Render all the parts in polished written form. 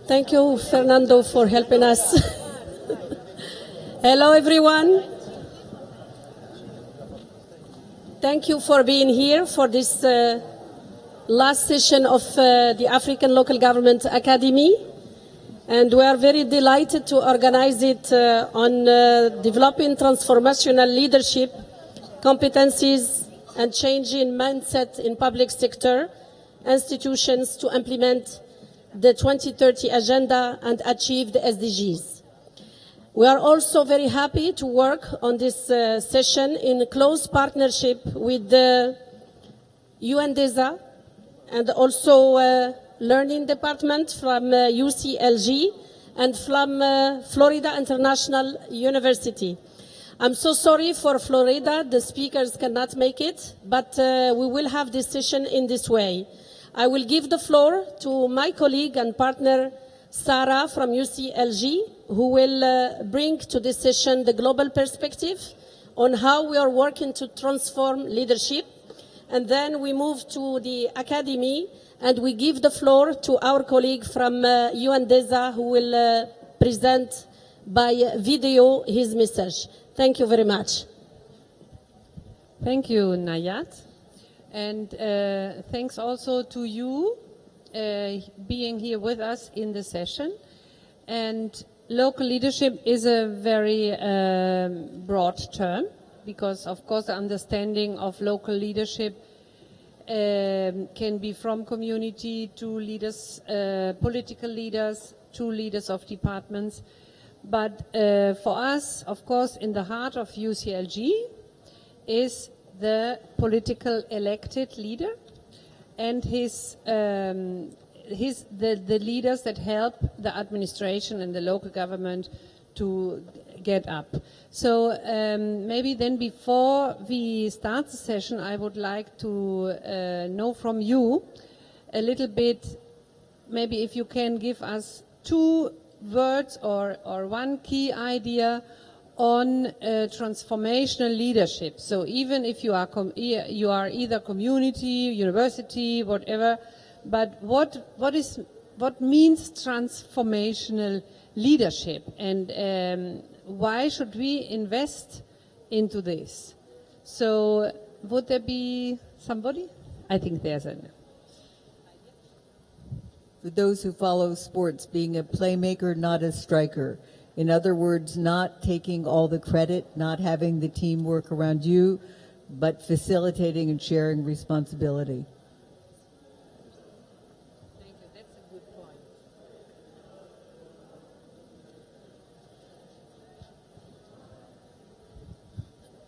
Thank you, Fernando, for helping us. Hello, everyone. Thank you for being here for this last session of the African Local Government Academy. And we are very delighted to organize it on developing transformational leadership, competencies, and changing mindset in public sector institutions to implement the 2030 Agenda and achieve the SDGs. We are also very happy to work on this session in close partnership with the UNDESA and also Learning Department from UCLG and from Florida International University. I'm so sorry for Florida, the speakers cannot make it, but we will have this session in this way. I will give the floor to my colleague and partner, Sarah from UCLG, who will bring to this session the global perspective on how we are working to transform leadership. And then we move to the academy and we give the floor to our colleague from UNDESA who will present by video his message. Thank you very much. Thank you, Nayat. And thanks also to you being here with us in the session. And local leadership is a very broad term because, of course, the understanding of local leadership can be from community to leaders, political leaders, to leaders of departments. But for us, of course, in the heart of UCLG is the political elected leader and the leaders that help the administration and the local government to get up. So maybe then before we start the session, I would like to know from you a little bit, maybe if you can give us 2 words or one key idea on transformational leadership. So even if you are either community, university, whatever, but what means transformational leadership, and why should we invest into this? So would there be somebody? I think there's a... For those who follow sports, being a playmaker, not a striker. In other words, not taking all the credit, not having the teamwork around you, but facilitating and sharing responsibility. Thank you. That's a good point.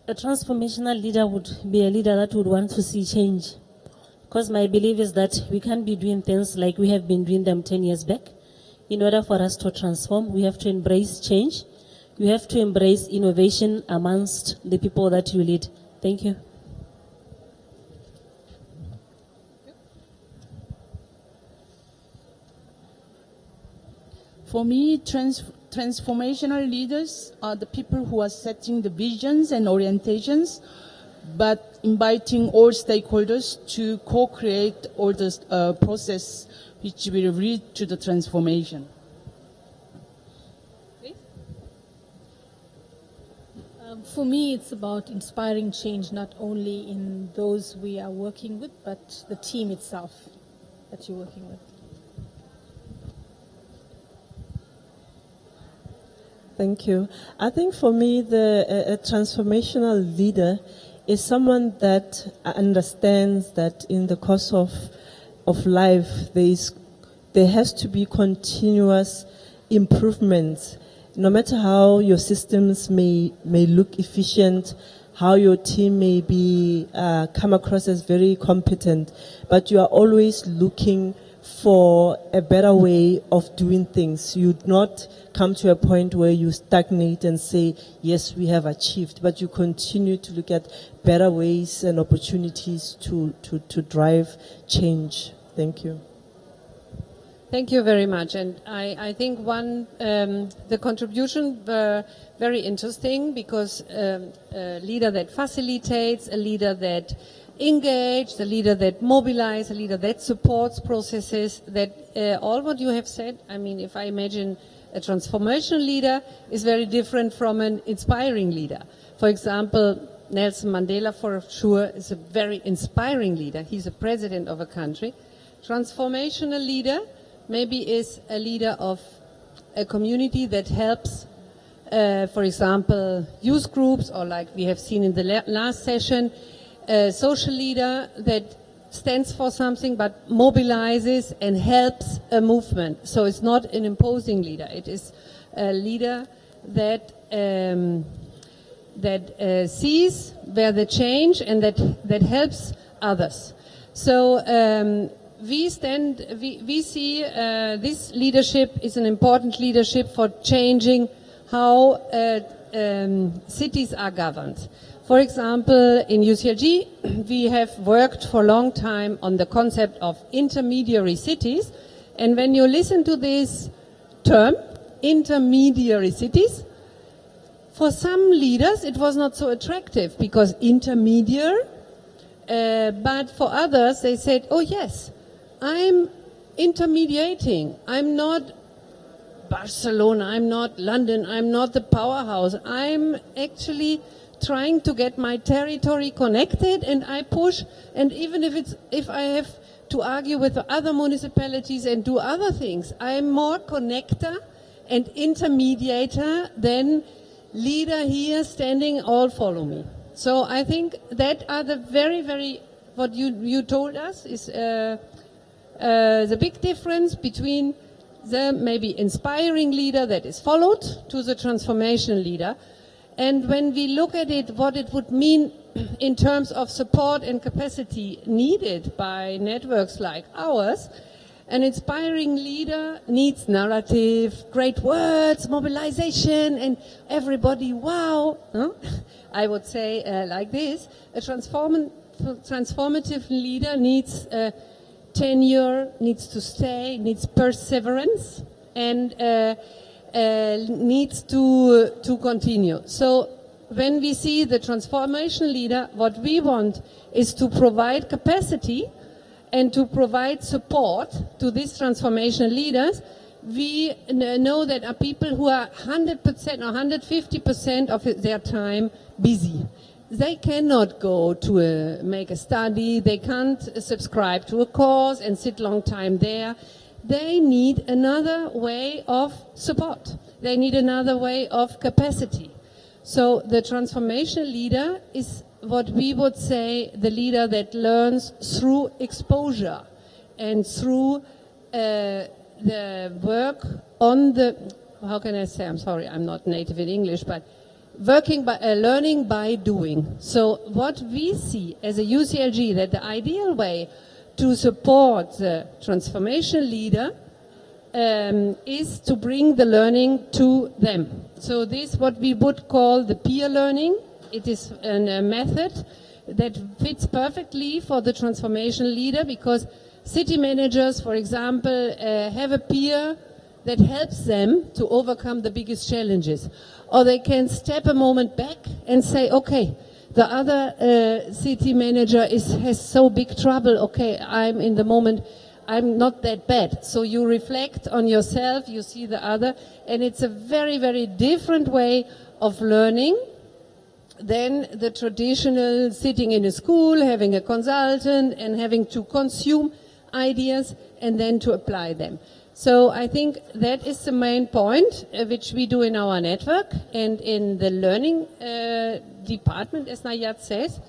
A transformational leader would be a leader that would want to see change. Because my belief is that we can't be doing things like we have been doing them 10 years back. In order for us to transform, we have to embrace change. We have to embrace innovation amongst the people that you lead. Thank you. For me, transformational leaders are the people who are setting the visions and orientations, but inviting all stakeholders to co-create all the process which will lead to the transformation. For me, it's about inspiring change, not only in those we are working with, but the team itself that you're working with. Thank you. I think for me, a transformational leader is someone that understands that in the course of life, there has to be continuous improvements. No matter how your systems may look efficient, how your team may be come across as very competent, but you are always looking for a better way of doing things. You'd not come to a point where you stagnate and say, yes, we have achieved, but you continue to look at better ways and opportunities to drive change. Thank you. Thank you very much. And I think the contribution were very interesting because a leader that facilitates, a leader that engages, a leader that mobilizes, a leader that supports processes, that all what you have said, I mean, if I imagine a transformational leader is very different from an inspiring leader. For example, Nelson Mandela, for sure, is a very inspiring leader. He's a president of a country. Transformational leader maybe is a leader of a community that helps, for example, youth groups, or like we have seen in the last session, a social leader that stands for something but mobilizes and helps a movement. So it's not an imposing leader. It is a leader that sees where the change and that helps others. So we see this leadership is an important leadership for changing how cities are governed. For example, in UCLG, we have worked for a long time on the concept of intermediary cities. And when you listen to this term, intermediary cities, for some leaders it was not so attractive because intermediary, but for others they said, oh yes, I'm intermediating. I'm not Barcelona, I'm not London, I'm not the powerhouse. I'm actually trying to get my territory connected, and I push, and even if I have to argue with other municipalities and do other things, I'm more connector and intermediator than leader here standing, all follow me. So I think that are the very, very, what you told us is the big difference between the maybe inspiring leader that is followed to the transformational leader. And when we look at it, what it would mean in terms of support and capacity needed by networks like ours, an inspiring leader needs narrative, great words, mobilization, and everybody, wow. Huh? I would say like this, a transformative leader needs tenure, needs to stay, needs perseverance, and needs to continue. So when we see the transformation leader, what we want is to provide capacity and to provide support to these transformational leaders. We know that are people who are 100% or 150% of their time busy. They cannot go to make a study, they can't subscribe to a course and sit long time there. They need another way of support. They need another way of capacity. So the transformational leader is what we would say the leader that learns through exposure and through the work on the, how can I say, I'm sorry, I'm not native in English, but learning by doing. So what we see as a UCLG, that the ideal way to support the transformation leader is to bring the learning to them. So this is what we would call the peer learning. It is a method that fits perfectly for the transformation leader because city managers, for example, have a peer that helps them to overcome the biggest challenges. Or they can step a moment back and say, okay, the other city manager has so big trouble. Okay, I'm in the moment, I'm not that bad. So you reflect on yourself, you see the other, and it's a very, very different way of learning than the traditional sitting in a school, having a consultant, and having to consume ideas and then to apply them. So I think that is the main point which we do in our network, and in the learning department, as Nayat says,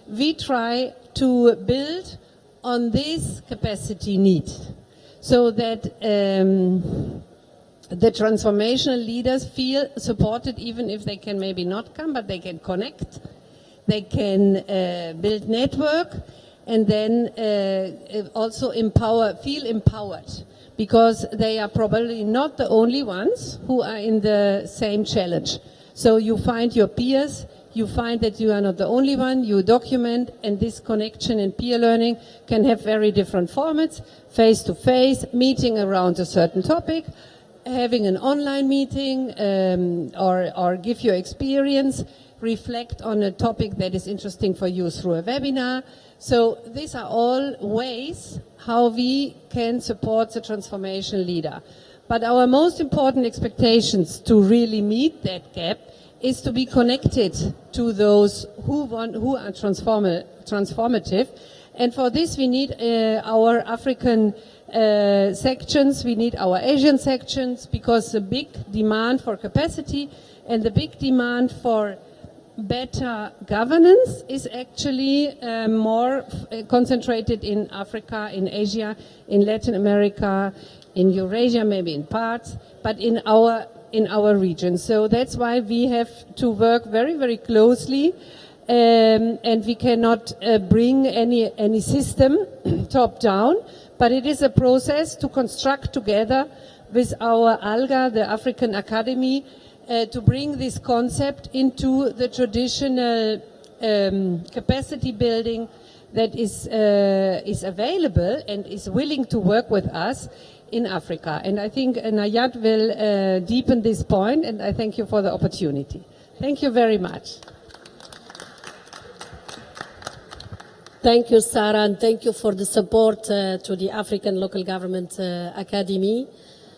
we try to build on this capacity need so that the transformational leaders feel supported even if they can maybe not come, but they can connect, they can build network, and then also feel empowered. Because they are probably not the only ones who are in the same challenge. So you find your peers, you find that you are not the only one, you document, and this connection and peer learning can have very different formats, face-to-face, meeting around a certain topic, having an online meeting, or give your experience, reflect on a topic that is interesting for you through a webinar. So these are all ways how we can support the transformation leader. But our most important expectations to really meet that gap is to be connected to those who are transformative. And for this we need our African sections, we need our Asian sections, because the big demand for capacity and the big demand for better governance is actually more concentrated in Africa, in Asia, in Latin America, in Eurasia, maybe in parts, but in our region. So that's why we have to work very, very closely, and we cannot bring any system top down, but it is a process to construct together with our ALGA, the African Academy, to bring this concept into the traditional capacity building that is available and is willing to work with us in Africa. And I think Nayat will deepen this point, and I thank you for the opportunity. Thank you very much. Thank you, Sarah, and thank you for the support to the African Local Government Academy.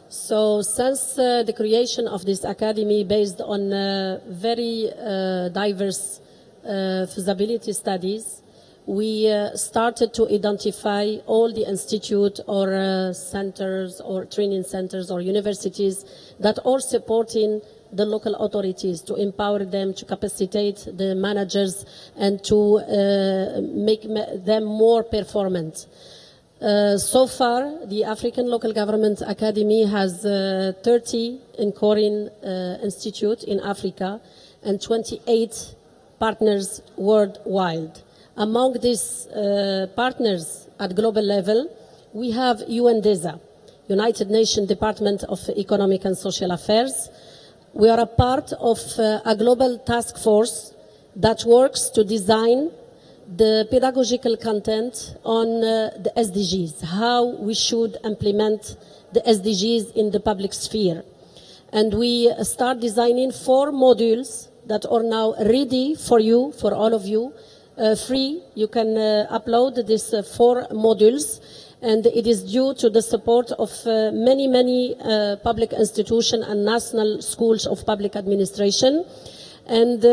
So since the creation of this academy based on very diverse feasibility studies, we started to identify all the institute or centers or training centers or universities that are supporting the local authorities to empower them, to capacitate the managers, and to make them more performant. So far, the African Local Government Academy has 30 Nkorin Institute in Africa and 28 partners worldwide. Among these partners at global level, we have UNDESA, United Nations Department of Economic and Social Affairs. We are a part of a global task force that works to design the pedagogical content on the SDGs, how we should implement the SDGs in the public sphere. And we start designing 4 modules that are now ready for you, for all of you, free. You can upload these 4 modules, and it is due to the support of many public institutions and national schools of public administration. And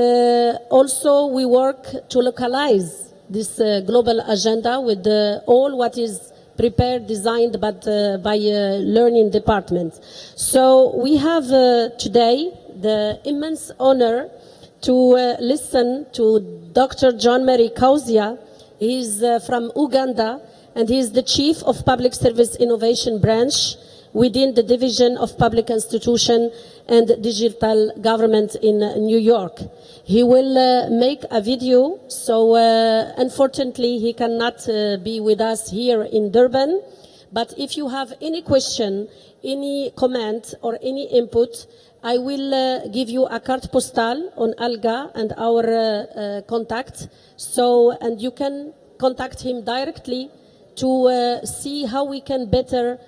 also we work to localize this global agenda with all what is prepared, designed by learning department. So we have today the immense honor to listen to Dr. John Mary Kauzia. He's from Uganda, and he is the Chief of Public Service Innovation Branch within the Division of Public Institution and Digital Government in New York. He will make a video, so unfortunately he cannot be with us here in Durban, but if you have any question, any comment or any input, I will give you a carte postale on ALGA and our contact, and you can contact him directly to see how we can better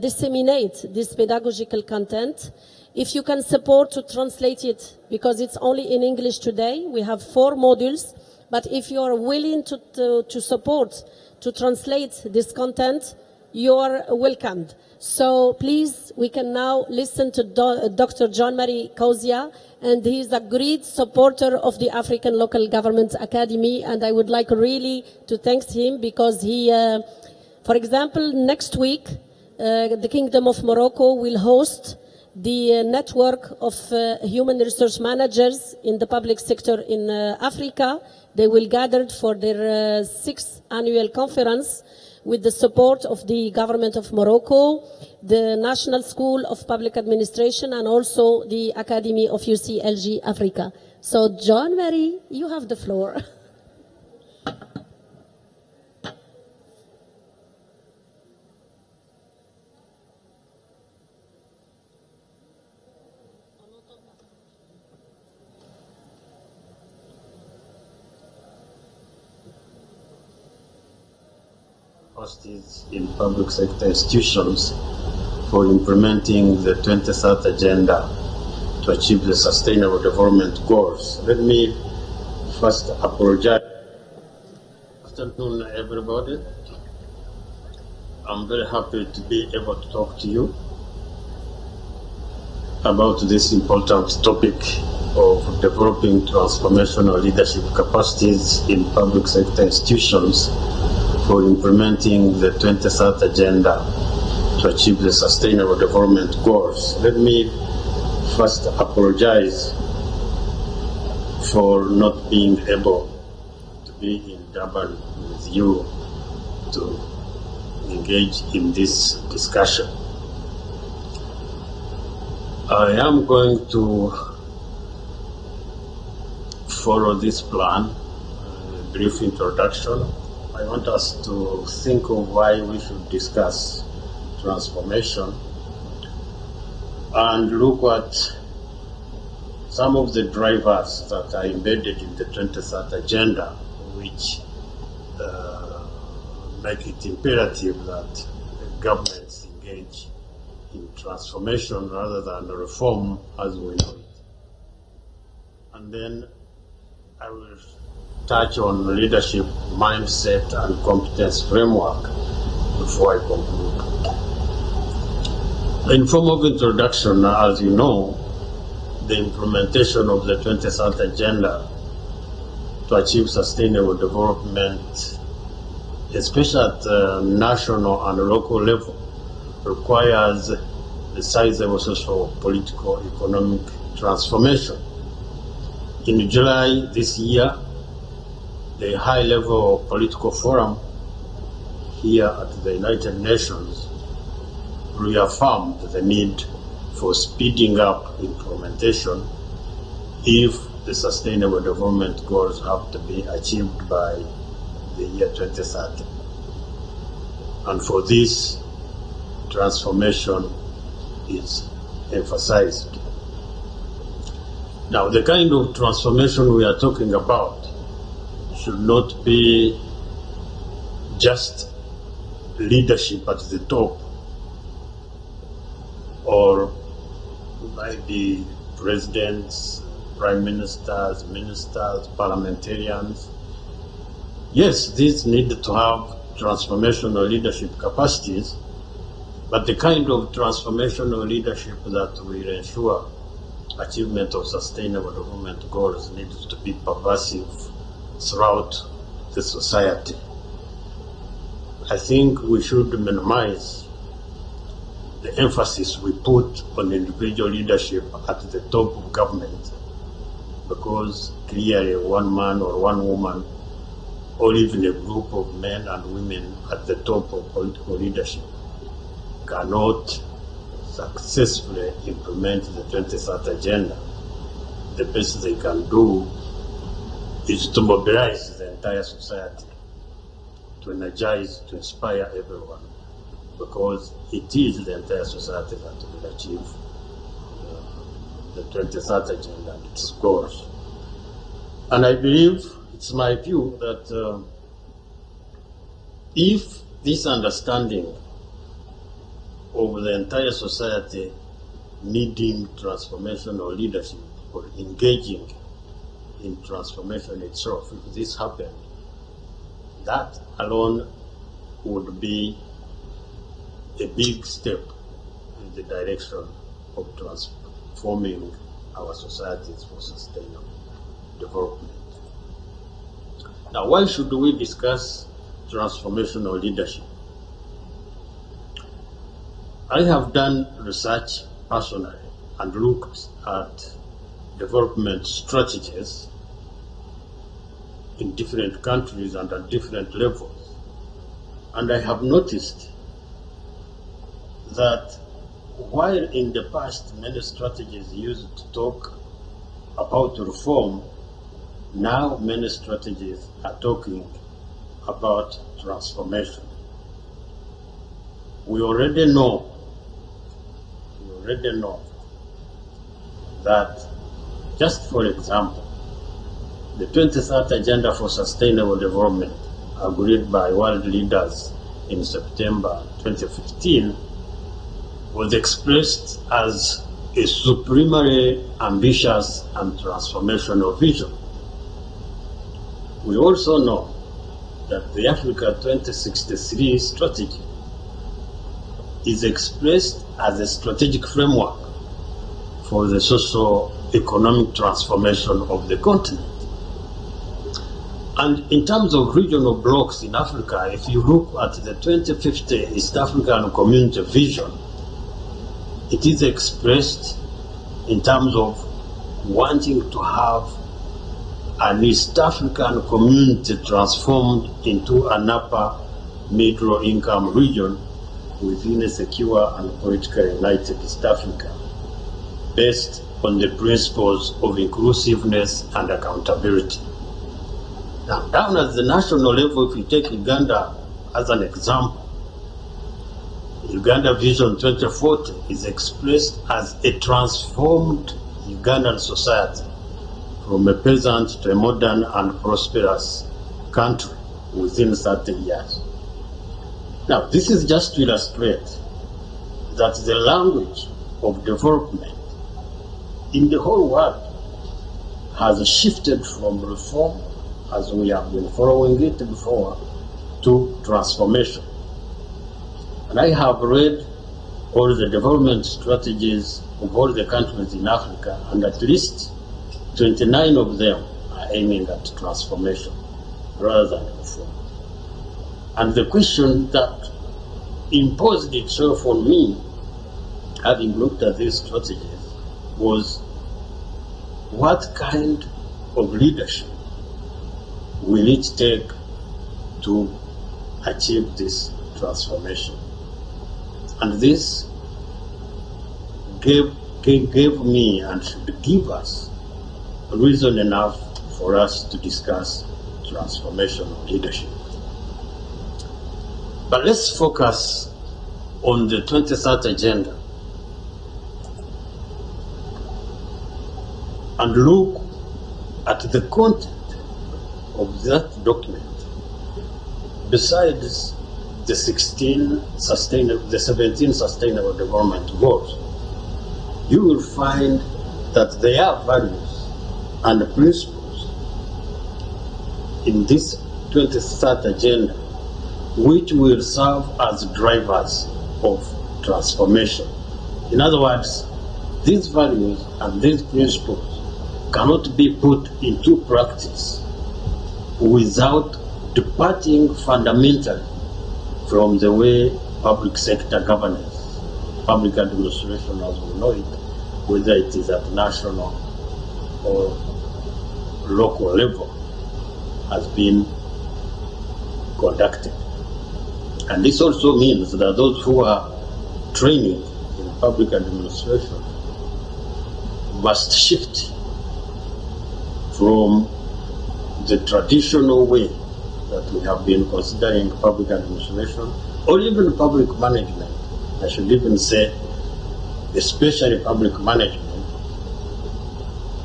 disseminate this pedagogical content. If you can support to translate it, because it's only in English today, we have 4 modules, but if you are willing to support, to translate this content, you are welcomed. So please, we can now listen to Dr. John Mary Kauzia, and he is a great supporter of the African Local Government Academy, and I would like really to thank him because he, for example, next week, the Kingdom of Morocco will host the network of human resource managers in the public sector in Africa. They will gather for their 6th annual conference with the support of the government of Morocco, the National School of Public Administration, and also the Academy of UCLG Africa. So, John Mary, you have the floor. capacities in public sector institutions for implementing the 2030 Agenda to achieve the Sustainable Development Goals. Let me first apologize. Good afternoon, everybody. I'm very happy to be able to talk to you about this important topic of developing transformational leadership capacities in public sector institutions for implementing the 2030 Agenda to achieve the Sustainable Development Goals. Let me first apologize for not being able to be in Durban with you to engage in this discussion. I am going to follow this plan, a brief introduction. I want us to think of why we should discuss transformation and look at some of the drivers that are embedded in the 2030 Agenda, which make it imperative that governments engage in transformation rather than reform as we know it. And then I will touch on leadership, mindset, and competence framework before I conclude. In form of introduction, as you know, the implementation of the 2030 Agenda to achieve sustainable development, especially at national and local level, requires a sizable social, political, economic transformation. In July this year, the high-level political forum here at the United Nations reaffirmed the need for speeding up implementation if the Sustainable Development Goals have to be achieved by the year 2030. And for this, transformation is emphasized. Now, the kind of transformation we are talking about should not be just leadership at the top or maybe presidents, prime ministers, ministers, parliamentarians. Yes, these need to have transformational leadership capacities, but the kind of transformational leadership that will ensure achievement of sustainable development goals needs to be pervasive throughout the society. I think we should minimize the emphasis we put on individual leadership at the top of government, because clearly one man or one woman or even a group of men and women at the top of political leadership cannot successfully implement the 2030 Agenda. The best they can do is to mobilize the entire society, to energize, to inspire everyone, because it is the entire society that will achieve the 2030 Agenda and its goals. And I believe, it's my view, that if this understanding of the entire society needing transformational leadership or engaging in transformation itself, if this happened, that alone would be a big step in the direction of transforming our societies for sustainable development. Now, why should we discuss transformational leadership? I have done research personally and looked at development strategies in different countries and at different levels. And I have noticed that while in the past many strategies used to talk about reform, now many strategies are talking about transformation. We already know that, just for example, the 2030 Agenda for Sustainable Development, agreed by world leaders in September 2015 was expressed as a supremely ambitious and transformational vision. We also know that the Africa 2063 strategy is expressed as a strategic framework for the socio-economic transformation of the continent. And in terms of regional blocks in Africa, if you look at the 2050 East African Community Vision, it is expressed in terms of wanting to have an East African community transformed into an upper middle income region within a secure and politically united East Africa, based on the principles of inclusiveness and accountability. Now, down at the national level, if you take Uganda as an example, Uganda Vision 2040 is expressed as a transformed Ugandan society from a peasant to a modern and prosperous country within 30 years. Now, this is just to illustrate that the language of development in the whole world has shifted from reform, as we have been following it before, to transformation. And I have read all the development strategies of all the countries in Africa, and at least 29 of them are aiming at transformation rather than reform. And the question that imposed itself on me, having looked at these strategies, was what kind of leadership will it take to achieve this transformation? And this gave me and should give us reason enough for us to discuss transformational leadership. But let's focus on the 2030 agenda and look at the content of that document. Besides the 17 sustainable development goals, you will find that there are values and principles in this 2030 agenda which will serve as drivers of transformation. In other words, these values and these principles cannot be put into practice without departing fundamentally from the way public sector governance, public administration as we know it, whether it is at national or local level, has been conducted. And this also means that those who are training in public administration must shift from the traditional way that we have been considering public administration, or even public management. I should even say, especially public management,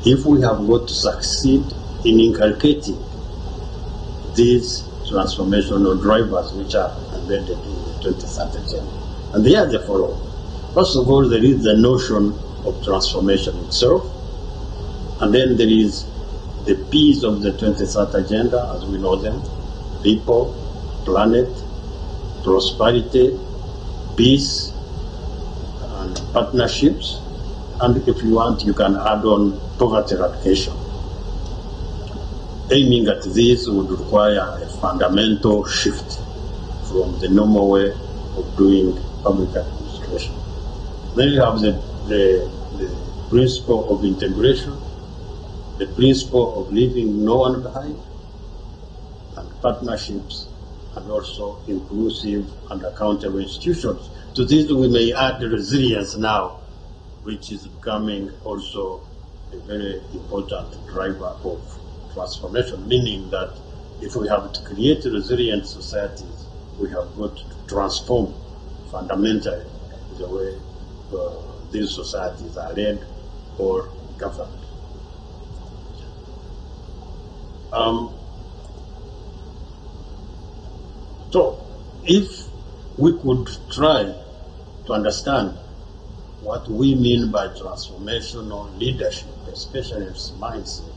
if we have got to succeed in inculcating these transformational drivers which are embedded in the 2030 agenda. And they are the following. First of all, there is the notion of transformation itself, and then there is the P's of the 2030 agenda, as we know them: people, planet, prosperity, peace, and partnerships. And if you want, you can add on poverty eradication. Aiming at this would require a fundamental shift from the normal way of doing public administration. Then you have the principle of integration, the principle of leaving no one behind, and partnerships, and also inclusive and accountable institutions. To this we may add resilience now, which is becoming also a very important driver of transformation, meaning that if we have to create resilient societies, we have got to transform fundamentally the way these societies are led or governed. So, if we could try to understand what we mean by transformational leadership, especially its mindset.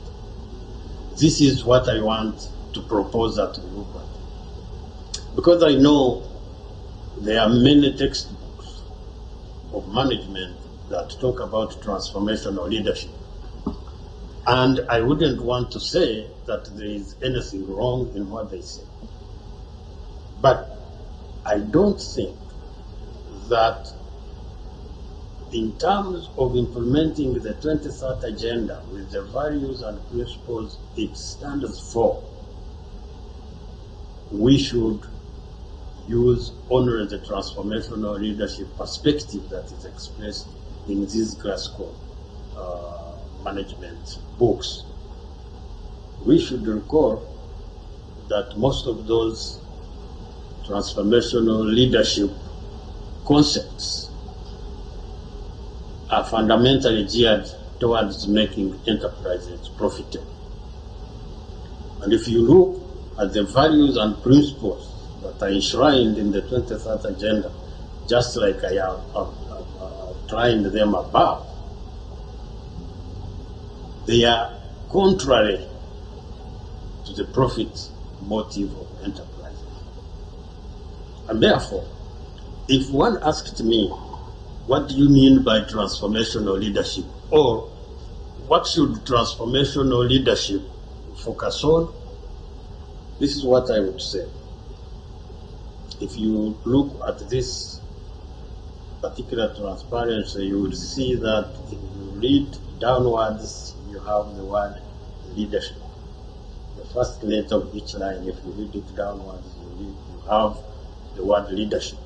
This is what I want to propose that we look at. Because I know there are many textbooks of management that talk about transformational leadership. And I wouldn't want to say that there is anything wrong in what they say. But I don't think that in terms of implementing the 2030 agenda with the values and principles it stands for, we should use only the transformational leadership perspective that is expressed in these classical management books. We should recall that most of those transformational leadership concepts are fundamentally geared towards making enterprises profitable. And if you look at the values and principles that are enshrined in the 2030 agenda, just like I have outlined them above, they are contrary to the profit motive of enterprises. And therefore, if one asked me, what do you mean by transformational leadership? Or what should transformational leadership focus on? This is what I would say. If you look at this particular transparency, you will see that if you read downwards, you have the word leadership. The first letter of each line, if you read it downwards, you have the word leadership.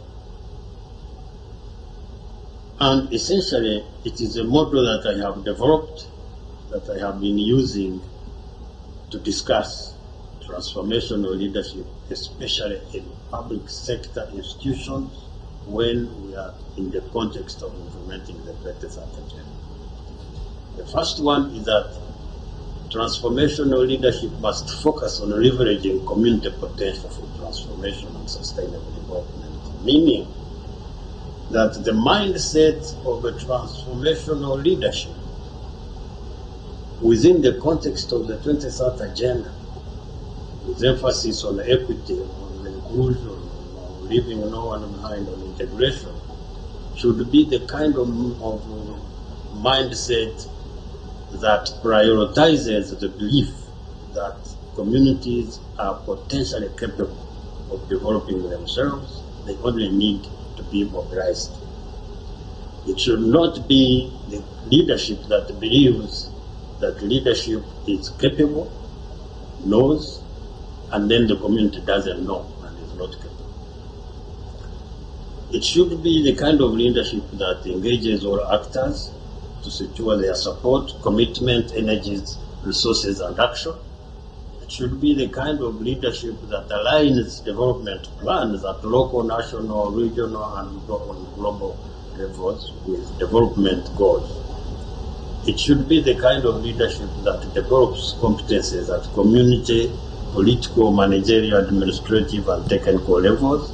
And essentially, it is a model that I have developed, that I have been using to discuss transformational leadership, especially in public sector institutions when we are in the context of implementing the 2030 agenda. The first one is that transformational leadership must focus on leveraging community potential for transformation and sustainable development, meaning that the mindset of a transformational leadership within the context of the 2030 agenda, with emphasis on equity, on inclusion, on leaving no one behind, on integration, should be the kind of mindset that prioritizes the belief that communities are potentially capable of developing themselves. They only need to be mobilized. It should not be the leadership that believes that leadership is capable, knows, and then the community doesn't know and is not capable. It should be the kind of leadership that engages all actors to secure their support, commitment, energies, resources, and action. It should be the kind of leadership that aligns development plans at local, national, regional, and global levels with development goals. It should be the kind of leadership that develops competences at community, political, managerial, administrative, and technical levels.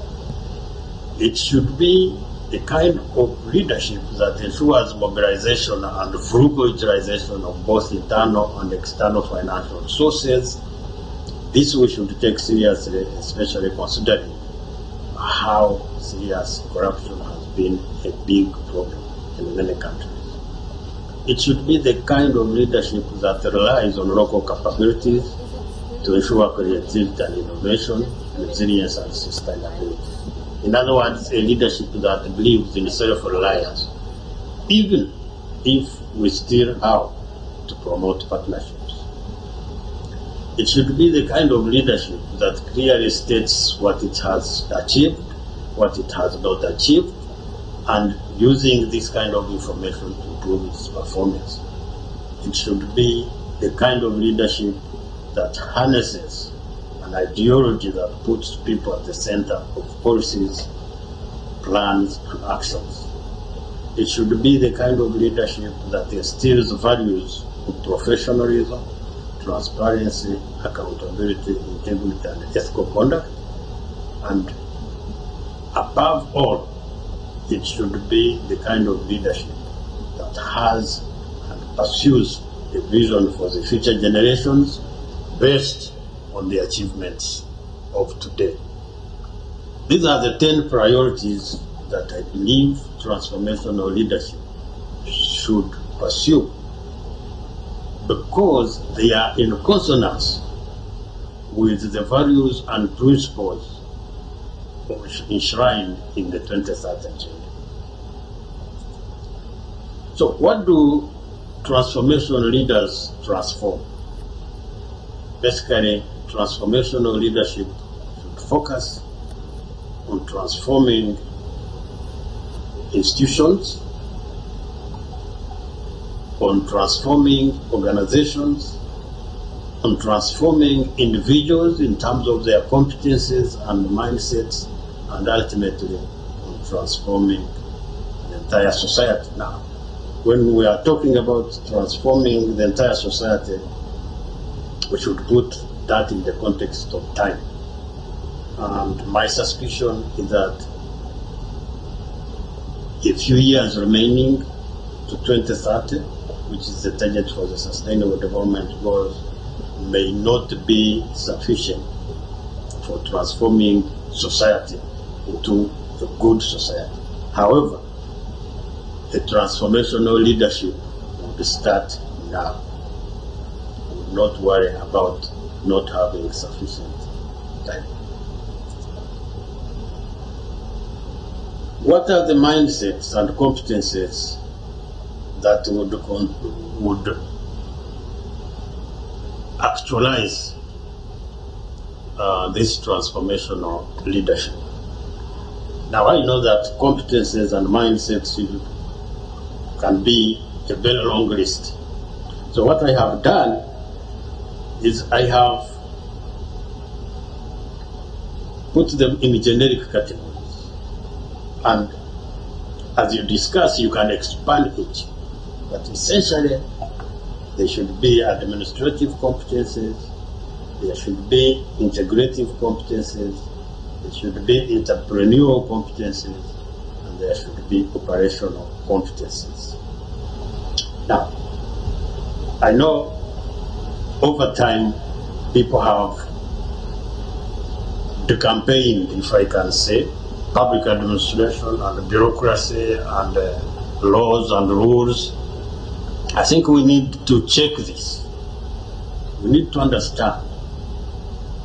It should be the kind of leadership that ensures mobilization and frugal utilization of both internal and external financial resources. This we should take seriously, especially considering how serious corruption has been a big problem in many countries. It should be the kind of leadership that relies on local capabilities to ensure creativity and innovation, resilience and sustainability. In other words, a leadership that believes in self-reliance, even if we still have to promote partnerships. It should be the kind of leadership that clearly states what it has achieved, what it has not achieved, and using this kind of information to improve its performance. It should be the kind of leadership that harnesses an ideology that puts people at the center of policies, plans, and actions. It should be the kind of leadership that instills values of professionalism, transparency, accountability, integrity, and ethical conduct. And above all, it should be the kind of leadership that has and pursues a vision for the future generations based on the achievements of today. These are the 10 priorities that I believe transformational leadership should pursue, because they are in consonance with the values and principles enshrined in the 2030 Agenda. So what do transformational leaders transform? Basically, transformational leadership should focus on transforming institutions, on transforming organizations, on transforming individuals in terms of their competences and mindsets, and ultimately on transforming the entire society. Now, when we are talking about transforming the entire society, we should put that in the context of time. And my suspicion is that a few years remaining to 2030, which is the target for the Sustainable Development Goals, may not be sufficient for transforming society into a good society. However, the transformational leadership will start now. We will not worry about not having sufficient time. What are the mindsets and competences that would actualize this transformational leadership? Now, I know that competences and mindsets can be a very long list. So what I have done is I have put them in generic categories. And as you discuss, you can expand each. But essentially, there should be administrative competences, there should be integrative competences, there should be entrepreneurial competences, and there should be operational competences. Now, I know over time people have decampaigned, if I can say, public administration and bureaucracy and laws and rules. I think we need to check this. We need to understand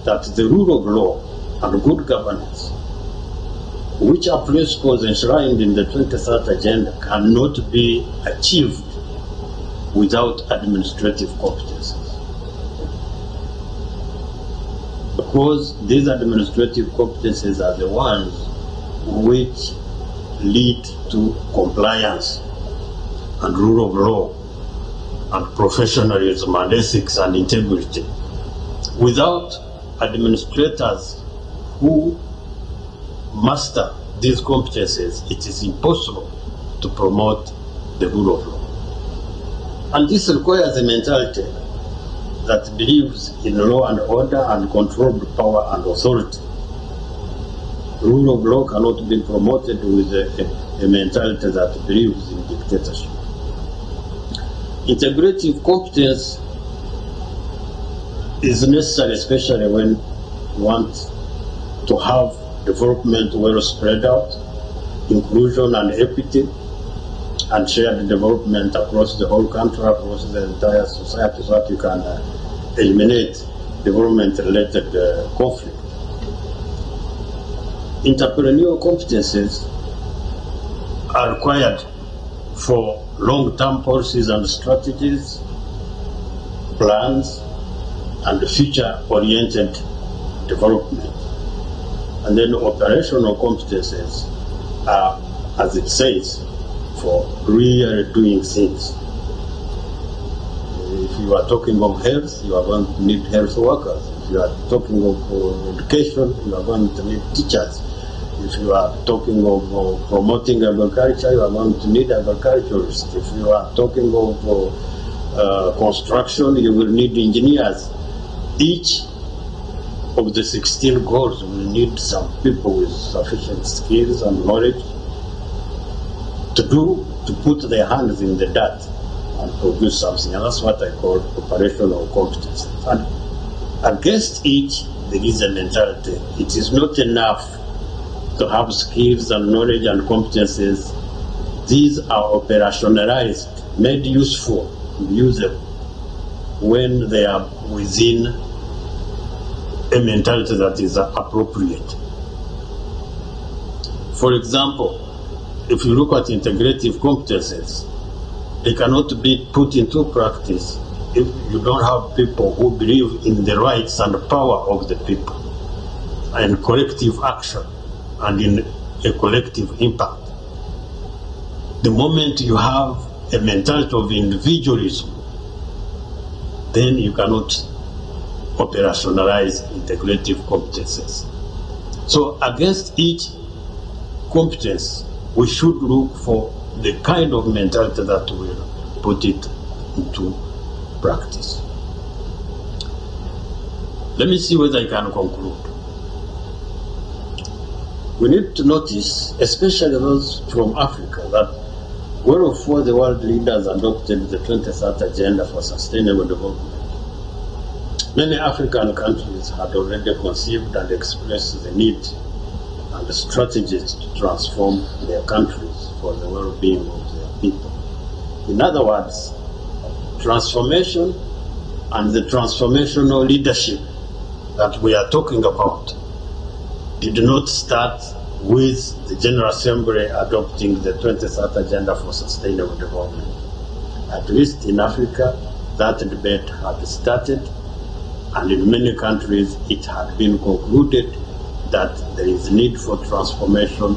that the rule of law and good governance, which are principles enshrined in the 2030 Agenda, cannot be achieved without administrative competences. Because these administrative competences are the ones which lead to compliance and rule of law and professionalism and ethics and integrity. Without administrators who master these competences, it is impossible to promote the rule of law. And this requires a mentality that believes in law and order and controlled power and authority. Rule of law cannot be promoted with a mentality that believes in dictatorship. Integrative competence is necessary, especially when you want to have development well spread out, inclusion and equity, and shared development across the whole country, across the entire society, so that you can eliminate development-related conflict. Entrepreneurial competences are required for long-term policies and strategies, plans, and future-oriented development. And then operational competences are, as it says, for really doing things. If you are talking of health, you are going to need health workers. If you are talking of education, you are going to need teachers. If you are talking of promoting agriculture, you are going to need agriculturists. If you are talking of construction, you will need engineers. Each of the 16 goals, we need some people with sufficient skills and knowledge to put their hands in the dirt and produce something. And that's what I call operational competence. And against each, there is a mentality. It is not enough to have skills and knowledge and competences. These are operationalized, made useful, usable, when they are within a mentality that is appropriate. For example, if you look at integrative competences, they cannot be put into practice if you don't have people who believe in the rights and power of the people, and collective action, and in a collective impact. The moment you have a mentality of individualism, then you cannot operationalize integrative competences. So against each competence, we should look for the kind of mentality that will put it into practice. Let me see whether I can conclude. We need to notice, especially those from Africa, that well before the world leaders adopted the 2030 Agenda for Sustainable Development, many African countries had already conceived and expressed the need and the strategies to transform their countries for the well-being of their people. In other words, transformation and the transformational leadership that we are talking about did not start with the General Assembly adopting the 2030 Agenda for Sustainable Development. At least in Africa, that debate had started, and in many countries it had been concluded that there is need for transformation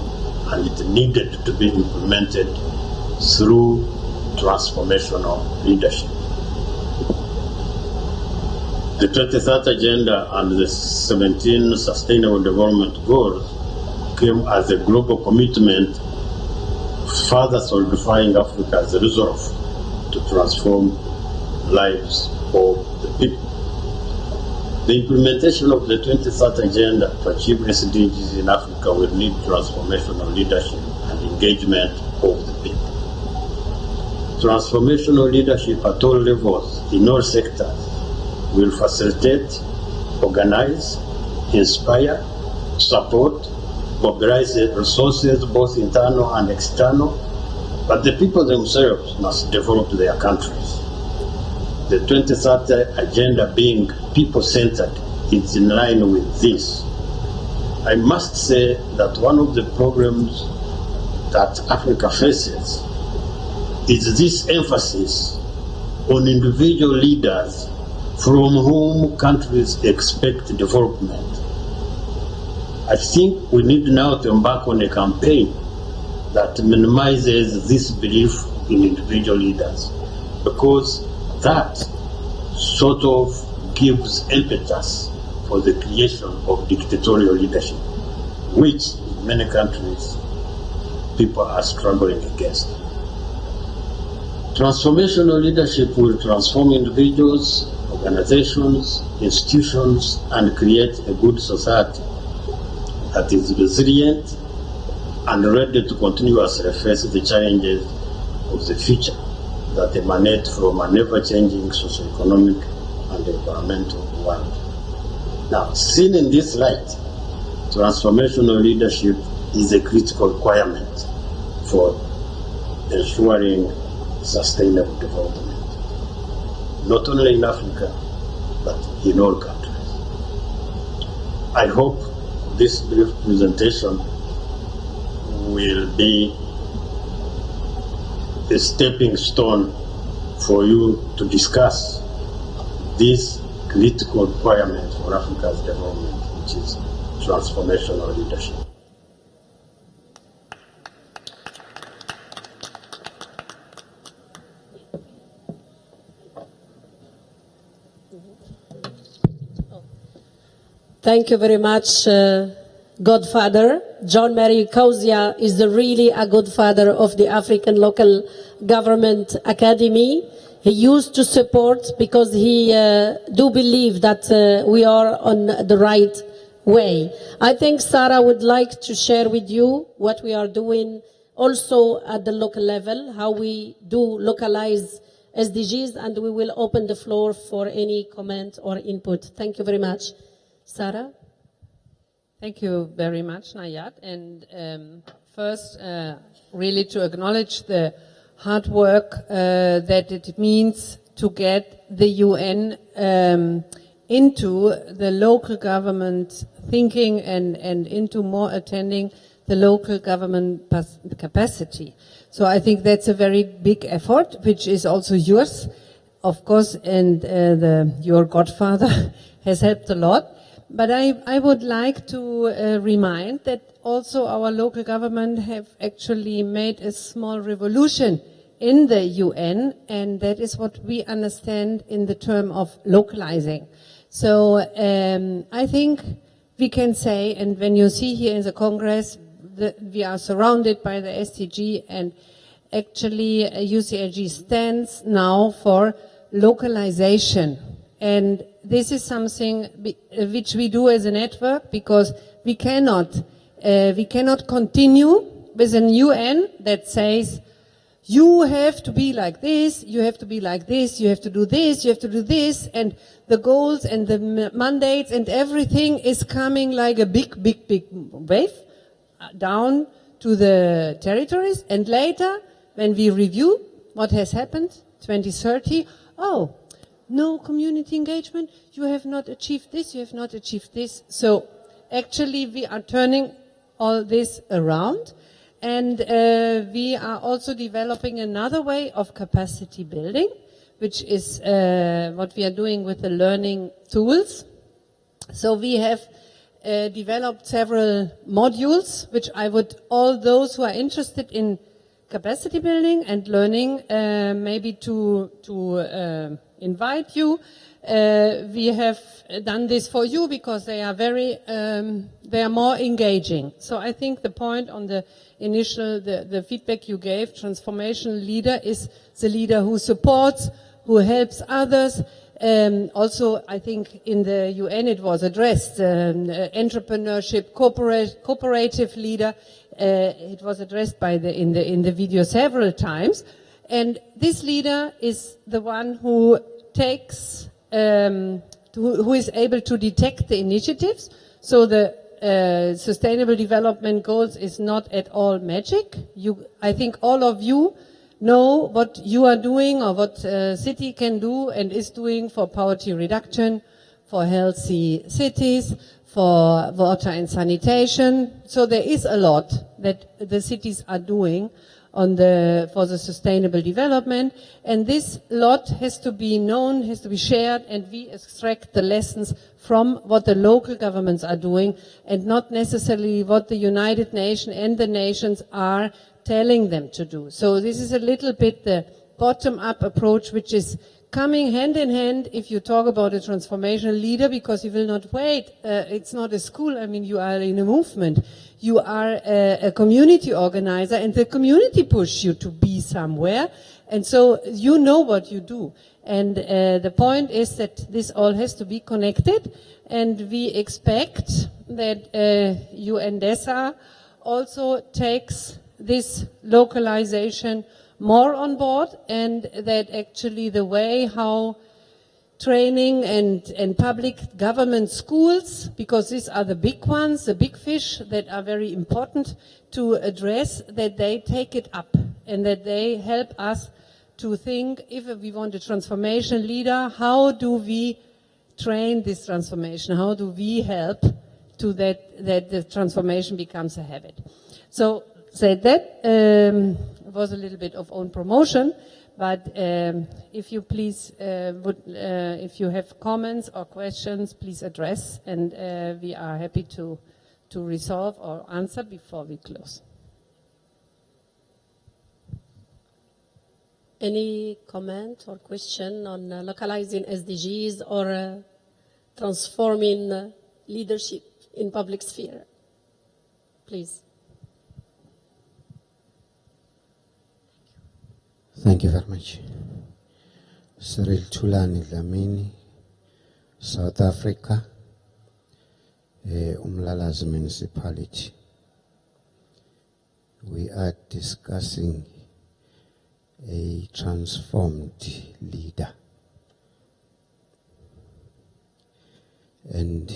and it needed to be implemented through transformational leadership. The 2030 Agenda and the 17 Sustainable Development Goals came as a global commitment, further solidifying Africa's resolve to transform lives of the people. The implementation of the 2030 Agenda to achieve SDGs in Africa will need transformational leadership and engagement of the people. Transformational leadership at all levels, in all sectors, will facilitate, organize, inspire, support, mobilize resources, both internal and external, but the people themselves must develop their countries. The 2030 Agenda being people-centered is in line with this. I must say that one of the problems that Africa faces is this emphasis on individual leaders from whom countries expect development. I think we need now to embark on a campaign that minimizes this belief in individual leaders, because that sort of gives impetus for the creation of dictatorial leadership, which in many countries people are struggling against. Transformational leadership will transform individuals, organizations, institutions, and create a good society that is resilient and ready to continuously face the challenges of the future that emanate from an ever-changing socio-economic and environmental world. Now, seen in this light, transformational leadership is a critical requirement for ensuring sustainable development, not only in Africa, but in all countries. I hope this brief presentation will be a stepping stone for you to discuss this critical requirement for Africa's development, which is transformational leadership. Thank you very much, Godfather. John Mary Kauzia is really a godfather of the African Local Government Academy. he used to support because he do believe that we are on the right way. I think Sarah would like to share with you what we are doing also at the local level, how we do localize SDGs, and we will open the floor for any comment or input. Thank you very much. Sarah? Thank you very much, Nayat. And first, really to acknowledge the hard work that it means to get the UN into the local government thinking and into more attending the local government capacity. So I think that's a very big effort, which is also yours, of course, and your godfather has helped a lot. But I would like to remind that also our local government have actually made a small revolution in the UN, and that is what we understand in the term of localizing. So I think we can say, and when you see here in the Congress, we are surrounded by the SDG, and actually UCLG stands now for localization. And this is something which we do as a network, because we cannot continue with an UN that says, you have to be like this, you have to be like this, you have to do this, you have to do this, and the goals and the mandates and everything is coming like a big wave down to the territories. And later, when we review what has happened, 2030, oh, no community engagement, you have not achieved this, you have not achieved this. So actually we are turning all this around, and we are also developing another way of capacity building, which is what we are doing with the learning tools. So we have developed several modules, which I would, all those who are interested in capacity building and learning, maybe to invite you. We have done this for you because they are they are more engaging. So I think the point on the initial, the feedback you gave, transformational leader is the leader who supports, who helps others. Also, I think in the UN it was addressed, entrepreneurship, cooperative leader. It was addressed in the video several times. And this leader is the one who takes, who is able to detect the initiatives. So the Sustainable Development Goals is not at all magic. I think all of you know what you are doing, or what city can do and is doing for poverty reduction, for healthy cities, for water and sanitation. So there is a lot that the cities are doing for the sustainable development, and this lot has to be known, has to be shared, and we extract the lessons from what the local governments are doing, and not necessarily what the United Nations and the nations are telling them to do. So this is a little bit the bottom-up approach, which is coming hand in hand if you talk about a transformational leader, because you will not wait. It's not a school. I mean, you are in a movement. You are a community organizer, and the community push you to be somewhere. And so you know what you do. And the point is that this all has to be connected, and we expect that UNDESA also takes this localization more on board, and that actually the way how training and public government schools, because these are the big ones, the big fish that are very important to address, that they take it up and that they help us to think, if we want a transformation leader, how do we train this transformation? How do we help to that the transformation becomes a habit? So said that, it was a little bit of own promotion, but if you please if you have comments or questions, please address, and we are happy to resolve or answer before we close. Any comment or question on localizing SDGs or transforming leadership in public sphere? Please. Thank you very much. Cyril Tulani Dlamini, South Africa, Umlalazi Municipality. We are discussing a transformed leader. And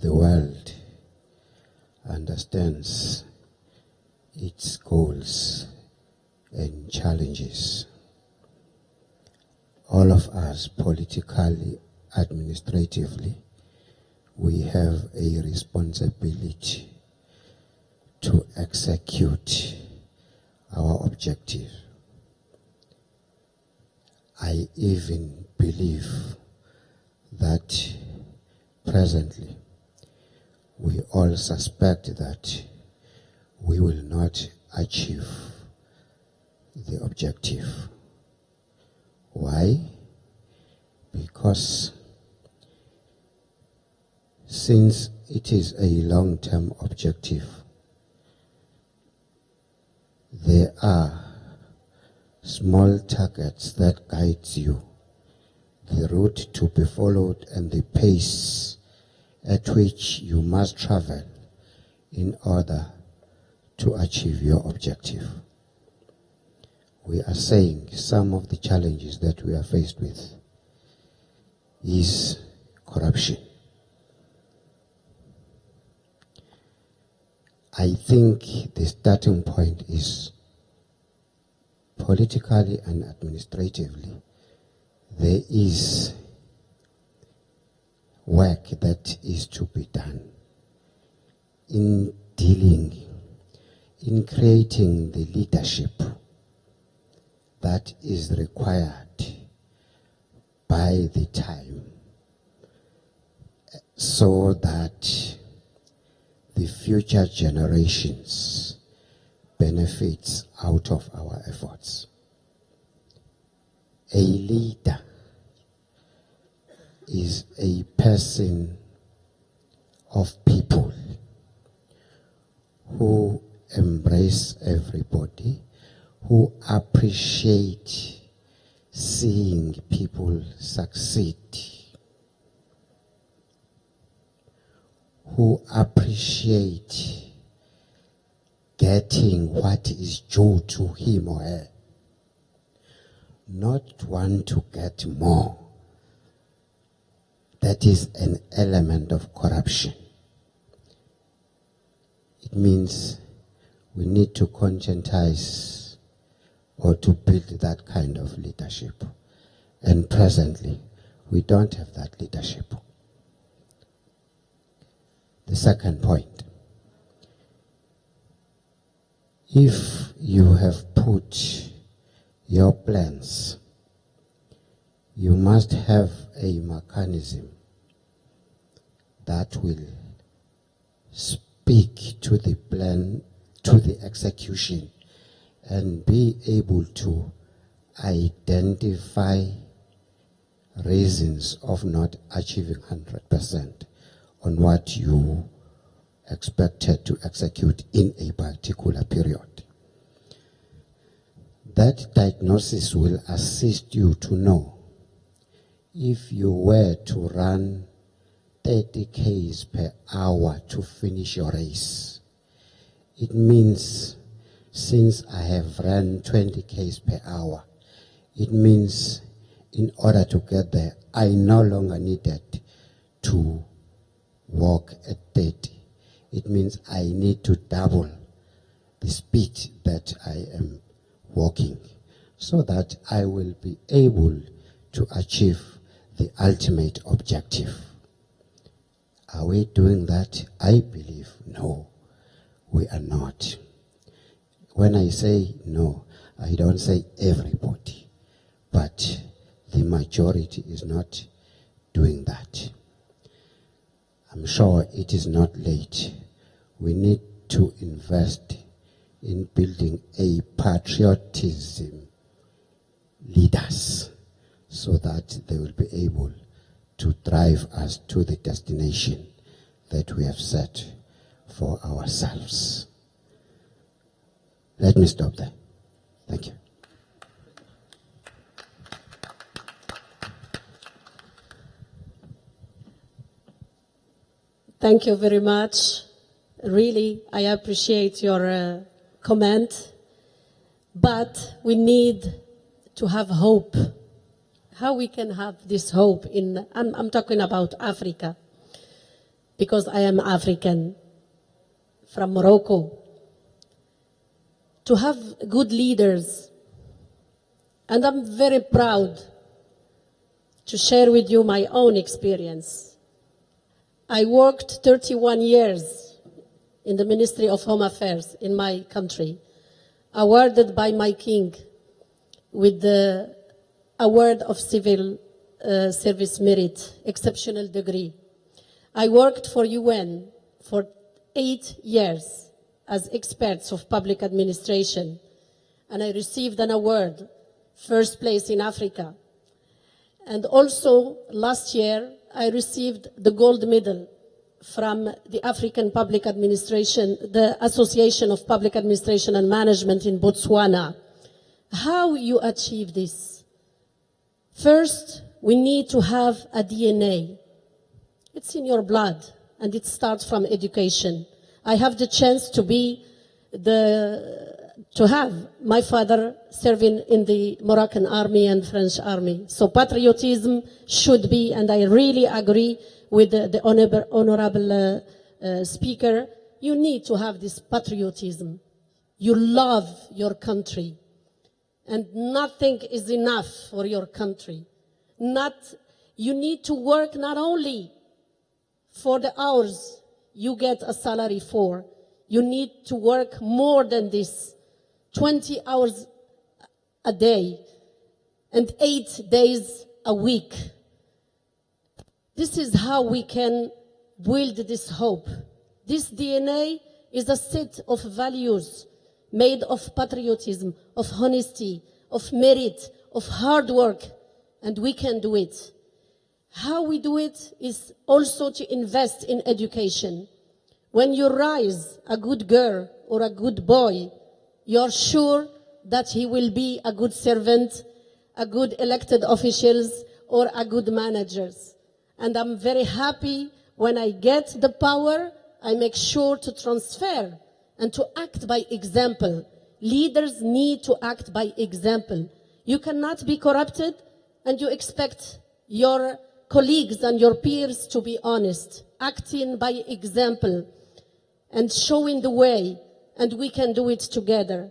the world understands its goals and challenges. All of us, politically, administratively, we have a responsibility to execute our objective. I even believe that presently we all suspect that we will not achieve the objective. Why? Because since it is a long-term objective, there are small targets that guides you, the route to be followed and the pace at which you must travel in order to achieve your objective. We are saying some of the challenges that we are faced with is corruption. I think the starting point is politically and administratively, there is work that is to be done in dealing, in creating the leadership that is required by the time, so that the future generations benefits out of our efforts. A leader is a person of people who embrace everybody, who appreciate seeing people succeed, who appreciate getting what is due to him or her, not want to get more. That is an element of corruption. It means we need to conscientize or to build that kind of leadership. And presently, we don't have that leadership. The second point, if you have put your plans, you must have a mechanism that will speak to the plan, to the execution, and be able to identify reasons of not achieving 100% on what you expected to execute in a particular period. That diagnosis will assist you to know if you were to run 30 k's per hour to finish your race. It means since I have run 20 k's per hour, it means in order to get there, I no longer needed to walk at 30. It means I need to double the speed that I am walking so that I will be able to achieve the ultimate objective. Are we doing that? I believe no, we are not. When I say no, I don't say everybody, but the majority is not doing that. I'm sure it is not late. We need to invest in building a patriotism leaders so that they will be able to drive us to the destination that we have set for ourselves. Let me stop there. Thank you. Thank you very much. Really, I appreciate your comment. But we need to have hope. How we can have this hope I'm talking about Africa, because I am African from Morocco. To have good leaders. And I'm very proud to share with you my own experience. I worked 31 years in the Ministry of Home Affairs in my country, awarded by my king with the Award of Civil Service Merit, exceptional degree. I worked for UN for 8 years as experts of public administration, and I received an award, first place in Africa. And also, last year, I received the gold medal from the African Public Administration, the Association of Public Administration and Management in Botswana. How you achieve this? First, we need to have a DNA. It's in your blood, and it starts from education. I have the chance to have my father serving in the Moroccan army and French army. So patriotism should be, and I really agree with the honorable speaker, you need to have this patriotism. You love your country, and nothing is enough for your country. You need to work not only for the hours you get a salary for, you need to work more than this, 20 hours a day and 8 days a week. This is how we can build this hope. This DNA is a set of values made of patriotism, of honesty, of merit, of hard work, and we can do it. How we do it is also to invest in education. When you raise a good girl or a good boy, you're sure that he will be a good servant, a good elected officials, or a good managers. And I'm very happy when I get the power, I make sure to transfer and to act by example. Leaders need to act by example. You cannot be corrupted and you expect your colleagues and your peers to be honest, acting by example and showing the way, and we can do it together.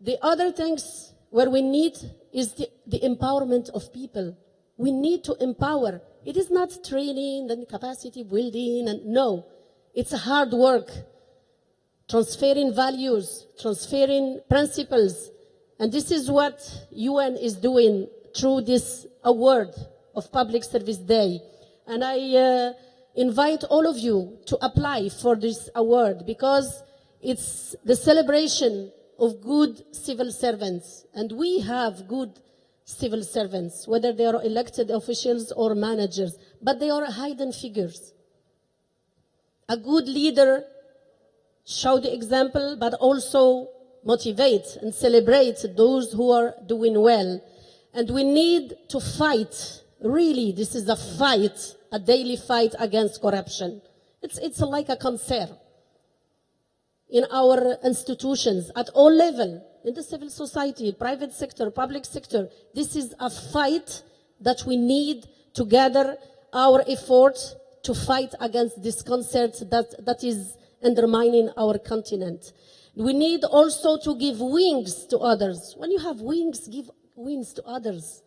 The other things where we need is the empowerment of people. We need to empower. It is not training and capacity building, and no, it's hard work, transferring values, transferring principles, and this is what UN is doing through this award of Public Service Day. And I invite all of you to apply for this award because it's the celebration of good civil servants. And we have good civil servants, whether they are elected officials or managers, but they are hidden figures. A good leader show the example, but also motivate and celebrate those who are doing well. And we need to fight. Really, this is a fight, a daily fight against corruption. It's like a concern in our institutions at all levels, in the civil society, private sector, public sector. This is a fight that we need to gather our efforts to fight against this concern that is undermining our continent. We need also to give wings to others. When you have wings, give wings to others.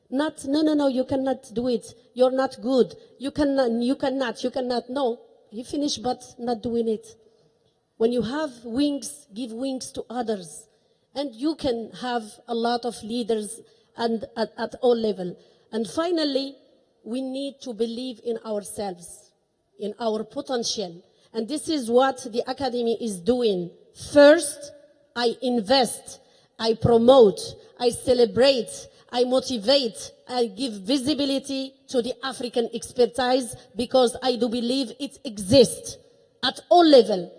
Not, no, you cannot do it. You're not good. You cannot. No, you finish but not doing it. When you have wings, give wings to others. And you can have a lot of leaders and at all levels. And finally, we need to believe in ourselves, in our potential. And this is what the Academy is doing. First, I invest, I promote, I celebrate, I motivate, I give visibility to the African expertise because I do believe it exists at all levels.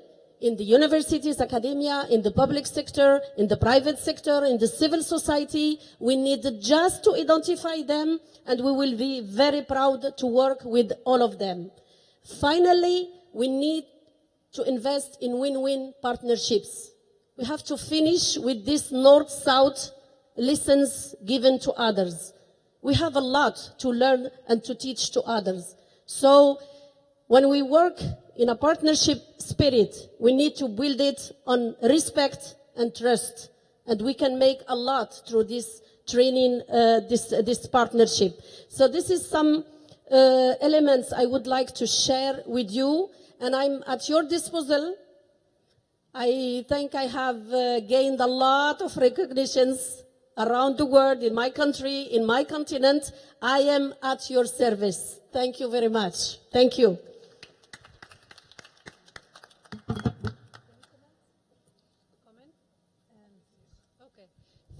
In the universities, academia, in the public sector, in the private sector, in the civil society. We need just to identify them, and we will be very proud to work with all of them. Finally, we need to invest in win-win partnerships. We have to finish with this north-south lessons given to others. We have a lot to learn and to teach to others. So when we work in a partnership spirit, we need to build it on respect and trust. And we can make a lot through this training, this partnership. So this is some elements I would like to share with you, and I'm at your disposal. I think I have gained a lot of recognitions around the world, in my country, in my continent. I am at your service. Thank you very much. Thank you.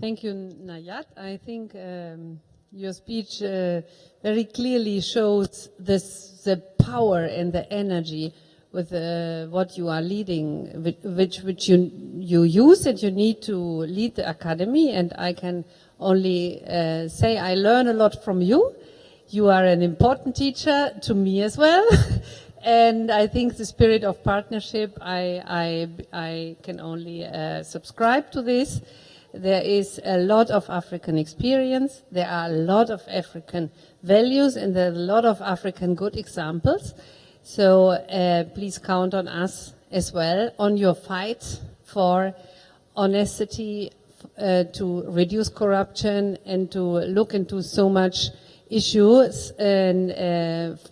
Thank you, Nayat. I think your speech very clearly shows the power and the energy with what you are leading, which you use, and you need to lead the academy. And I can only say I learn a lot from you. You are an important teacher to me as well. And I think the spirit of partnership, I can only subscribe to this. There is a lot of African experience, there are a lot of African values, and there are a lot of African good examples. So please count on us as well, on your fight for honesty, to reduce corruption, and to look into so much issues and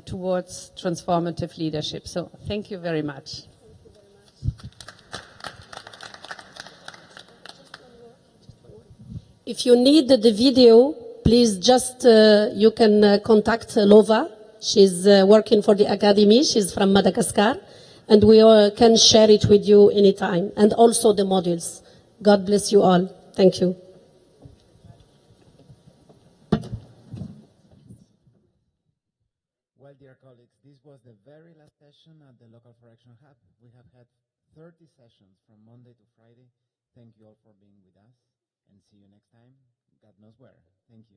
towards transformative leadership. So thank you very much. If you need the video, please just, you can contact Lova. She's working for the Academy. She's from Madagascar. And we can share it with you anytime. And also the modules. God bless you all. Thank you. Well, dear colleagues, this was the very last session at the Local for Action Hub. We have had 30 sessions from Monday to Friday. Thank you all for being with us, and see you next time. God knows where. Thank you.